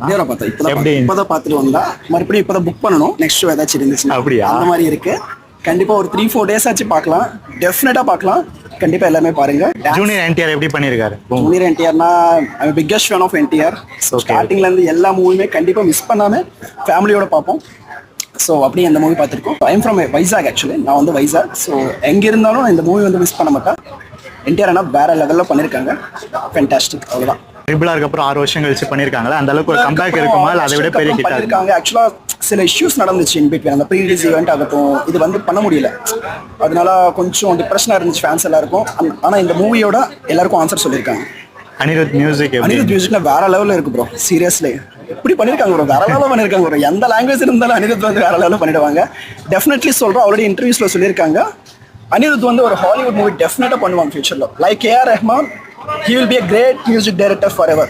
நேரா பார்த்தா எப்படி? இப்பதான் பார்த்துட்டு வந்தா மறுபடியும் இப்பதான் புக் பண்ணணும். நெக்ஸ்ட் ஷோ ஏதாச்சும் இருந்துச்சு அப்படியா? அந்த மாதிரி இருக்கு. கண்டிப்பா ஒரு 3-4 டேஸ் ஆச்சு பார்க்கலாம். டெஃபினட்டா பார்க்கலாம். கண்டிப்பா எல்லாமே பாருங்க. ஜூனியர் என்டிஆர் எப்படி பண்ணிருக்காரு? ஜூனியர் என்டிஆர்னா biggest fan of NTR. Okay. ஸ்டார்டிங்ல இருந்து எல்லா மூவியுமே கண்டிப்பா மிஸ் பண்ணாம ஃபேமிலியோட பார்ப்போம். ஸோ அப்படியே அந்த மூவி பார்த்துருக்கோம். I'm from Vizag actually. நான் வந்து வைசாக். ஸோ எங்கே இருந்தாலும் இந்த மூவி வந்து மிஸ் பண்ண மாட்டேன். என்டிஆர் ஆனால் வேற லெவலில் பண்ணியிருக்காங்க. ஃபென்டாஸ்டிக். அவ்வளோதான். ட்ரிபிள் ஆருக்கு அப்புறம் 6 வருஷம் கழிச்சு பண்ணிருக்காங்களா? அந்த அளவுக்கு ஒரு கம்பேக் இருக்குமா? இல்ல அதை விட பெரிய ஹிட் பண்ணிருக்காங்க. ஆக்சுவலா சில இஷ்யூஸ் நடந்துச்சு இன் பிட்வீன். அந்த ப்ரீ ரிலீஸ் ஈவெண்ட் ஆகட்டும், இது வந்து பண்ண முடியல. அதனால கொஞ்சம் டிப்ரெஷனா இருந்துச்சு ஃபேன்ஸ் எல்லாருக்கும். ஆனா இந்த மூவியோட எல்லாருக்கும் ஆன்சர் சொல்லியிருக்காங்க. அனிருத் மியூசிக் அனிருத் மியூசிக்ல வேற லெவல்ல இருக்கு ப்ரோ. சீரியஸ்லி எப்படி பண்ணிருக்காங்க ப்ரோ? வேற லெவலில் பண்ணிருக்காங்க ப்ரோ. எந்த லாங்குவேஜ் இருந்தாலும் அனிருத் வந்து வேற லெவலில் பண்ணிடுவாங்க. டெஃபினெட்லி சொல்றோம். ஆல்ரெடி இன்டர்வியூஸ்ல சொல்லியிருக்காங்க. அனிருத் வந்து ஒரு ஹாலிவுட் மூவி டெஃபினட்டா பண்ணுவாங்க ஃபியூச்சர்ல. Like A R Rahman, he will be a great music director forever.